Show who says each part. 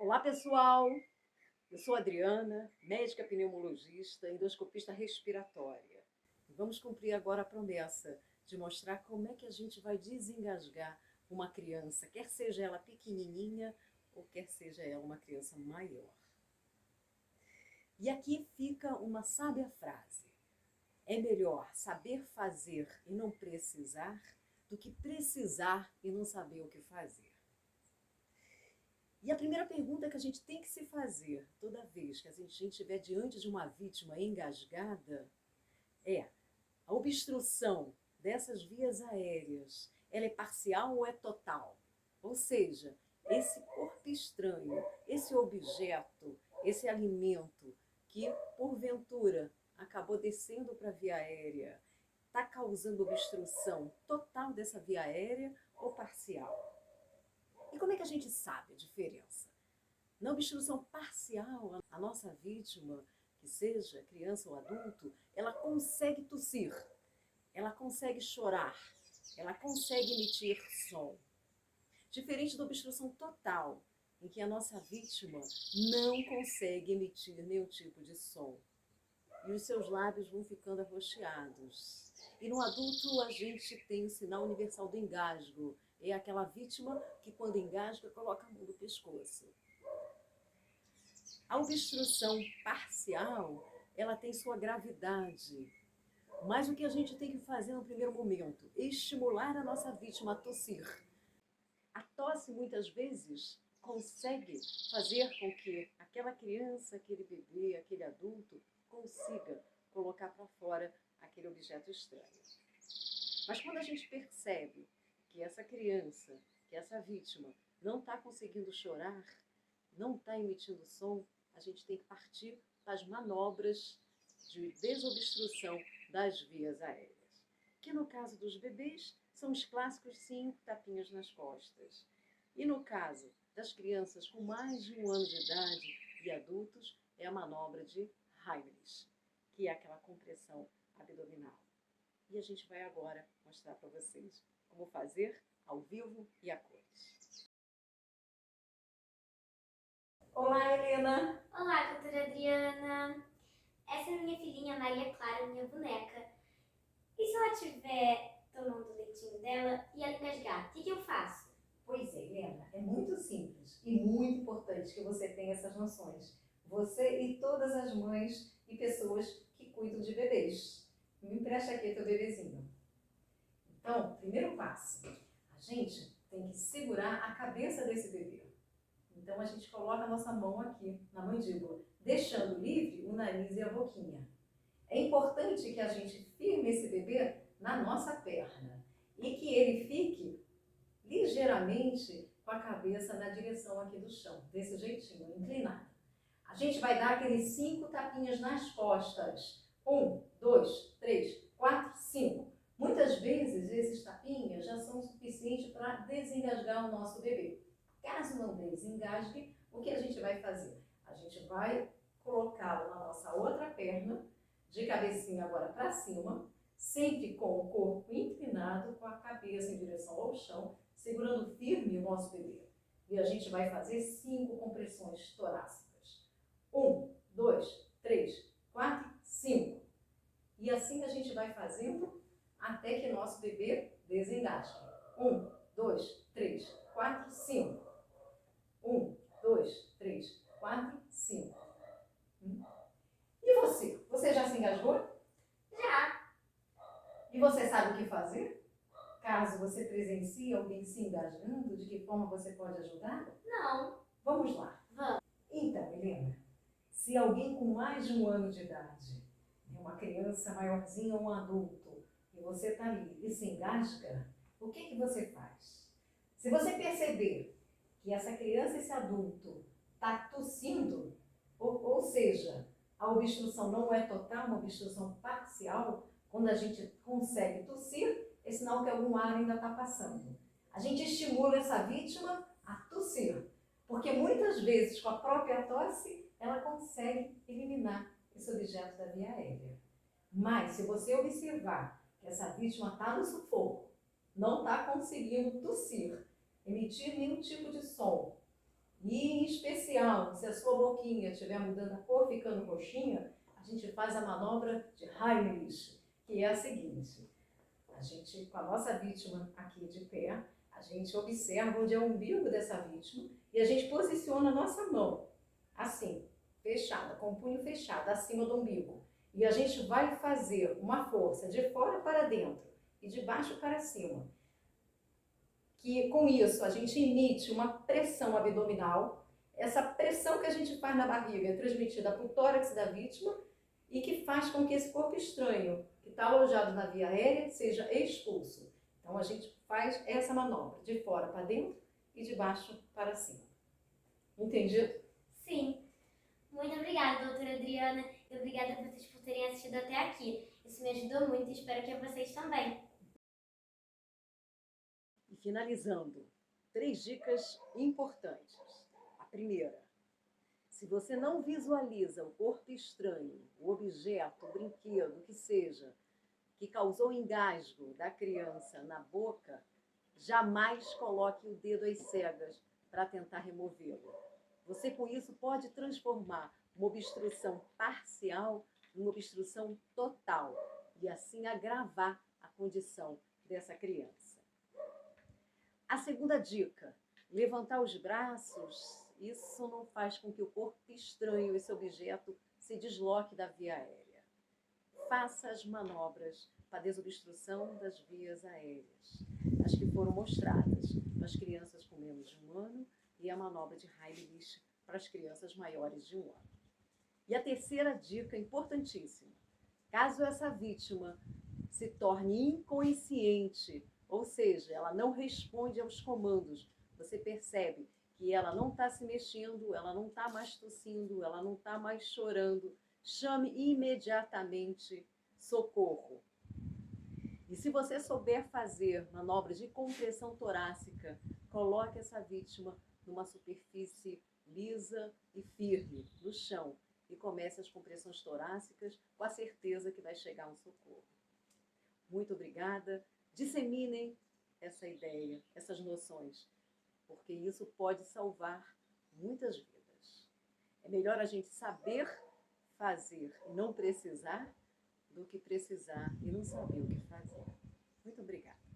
Speaker 1: Olá, pessoal! Eu sou a Adriana, médica pneumologista, endoscopista respiratória. Vamos cumprir agora a promessa de mostrar como é que a gente vai desengasgar uma criança, quer seja ela pequenininha ou quer seja ela uma criança maior. E aqui fica uma sábia frase: é melhor saber fazer e não precisar do que precisar e não saber o que fazer. E a primeira pergunta que a gente tem que se fazer toda vez que a gente estiver diante de uma vítima engasgada é: a obstrução dessas vias aéreas, ela é parcial ou é total? Ou seja, esse corpo estranho, esse objeto, esse alimento que porventura acabou descendo para a via aérea, está causando obstrução total dessa via aérea ou parcial? E como é que a gente sabe a diferença? Na obstrução parcial, a nossa vítima, que seja criança ou adulto, ela consegue tossir, ela consegue chorar, ela consegue emitir som. Diferente da obstrução total, em que a nossa vítima não consegue emitir nenhum tipo de som. E os seus lábios vão ficando arroxeados. E no adulto a gente tem o sinal universal do engasgo. É aquela vítima que, quando engasga, coloca a mão no pescoço. A obstrução parcial, ela tem sua gravidade. Mas o que a gente tem que fazer no primeiro momento? Estimular a nossa vítima a tossir. A tosse, muitas vezes, consegue fazer com que aquela criança, aquele bebê, aquele adulto, consiga colocar para fora aquele objeto estranho. Mas quando a gente percebe que essa criança, que essa vítima, não está conseguindo chorar, não está emitindo som, a gente tem que partir para as manobras de desobstrução das vias aéreas. Que no caso dos bebês, são os clássicos 5 tapinhas nas costas. E no caso das crianças com mais de 1 ano de idade e adultos, é a manobra de Heimlich, que é aquela compressão abdominal. E a gente vai agora mostrar para vocês como fazer ao vivo e a cores. Olá, Helena!
Speaker 2: Olá, doutora Adriana. Essa é minha filhinha Maria Clara, minha boneca. E se ela estiver tomando o leitinho dela e ela engasgar, o que eu faço?
Speaker 1: Pois é, Helena, é muito simples e muito importante que você tenha essas noções. Você e todas as mães e pessoas que cuidam de bebês. Me empresta aqui teu bebezinho. Então, primeiro passo, a gente tem que segurar a cabeça desse bebê. Então a gente coloca a nossa mão aqui na mandíbula, deixando livre o nariz e a boquinha. É importante que a gente firme esse bebê na nossa perna e que ele fique ligeiramente com a cabeça na direção aqui do chão, desse jeitinho, inclinado. A gente vai dar aqueles 5 tapinhas nas costas. 1, 2, 3, 4, 5. Muitas vezes esses tapinhas já são suficientes para desengasgar o nosso bebê. Caso não desengasgue, o que a gente vai fazer? A gente vai colocá-lo na nossa outra perna, de cabecinha agora para cima, sempre com o corpo inclinado, com a cabeça em direção ao chão, segurando firme o nosso bebê. E a gente vai fazer 5 compressões torácicas. 1, 2, 3, 4, 5. E assim a gente vai fazendo até que nosso bebê desengasgue. 1, 2, 3, 4, 5. 1, 2, 3, 4, 5. E você? Você já se engasgou?
Speaker 2: Já.
Speaker 1: E você sabe o que fazer? Caso você presencie alguém se engasgando, de que forma você pode ajudar?
Speaker 2: Não.
Speaker 1: Vamos lá.
Speaker 2: Vamos.
Speaker 1: Então, Helena, se alguém com mais de 1 ano de idade, uma criança maiorzinha ou um adulto, e você está ali e se engasga, o que você faz? Se você perceber que essa criança, esse adulto, está tossindo, ou seja, a obstrução não é total, uma obstrução parcial, quando a gente consegue tossir, é sinal que algum ar ainda está passando. A gente estimula essa vítima a tossir, porque muitas vezes com a própria tosse, ela consegue eliminar esse objeto da via aérea. Mas se você observar que essa vítima está no sufoco, não está conseguindo tossir, emitir nenhum tipo de som, e em especial Então, se a sua boquinha estiver mudando a cor, ficando roxinha, a gente faz a manobra de Heimlich, que é a seguinte. A gente, com a nossa vítima aqui de pé, a gente observa onde é o umbigo dessa vítima e a gente posiciona a nossa mão, assim, fechada, com o punho fechado, acima do umbigo. E a gente vai fazer uma força de fora para dentro e de baixo para cima. Que com isso a gente emite uma pressão abdominal. Essa pressão que a gente faz na barriga é transmitida para o tórax da vítima e que faz com que esse corpo estranho, que está alojado na via aérea, seja expulso. Então a gente faz essa manobra de fora para dentro e de baixo para cima. Entendido?
Speaker 2: Sim. Muito obrigada, doutora Adriana, e obrigada a vocês por terem assistido até aqui. Isso me ajudou muito e espero que a vocês também.
Speaker 1: E finalizando, 3 dicas importantes. A primeira, se você não visualiza o corpo estranho, o objeto, o brinquedo, o que seja, que causou engasgo da criança na boca, jamais coloque o dedo às cegas para tentar removê-lo. Você com isso pode transformar uma obstrução parcial numa obstrução total e assim agravar a condição dessa criança. A segunda dica, levantar os braços, isso não faz com que o corpo estranho, esse objeto, se desloque da via aérea. Faça as manobras para desobstrução das vias aéreas, as que foram mostradas para as crianças com menos de 1 ano e a manobra de Heimlich para as crianças maiores de 1 ano. E a terceira dica importantíssima, caso essa vítima se torne inconsciente, ou seja, ela não responde aos comandos, você percebe que ela não está se mexendo, ela não está mais tossindo, ela não está mais chorando, chame imediatamente socorro. E se você souber fazer manobras de compressão torácica, coloque essa vítima numa superfície lisa e firme, no chão, e comece as compressões torácicas com a certeza que vai chegar um socorro. Muito obrigada. Disseminem essa ideia, essas noções, porque isso pode salvar muitas vidas. É melhor a gente saber fazer e não precisar do que precisar e não saber o que fazer. Muito obrigada.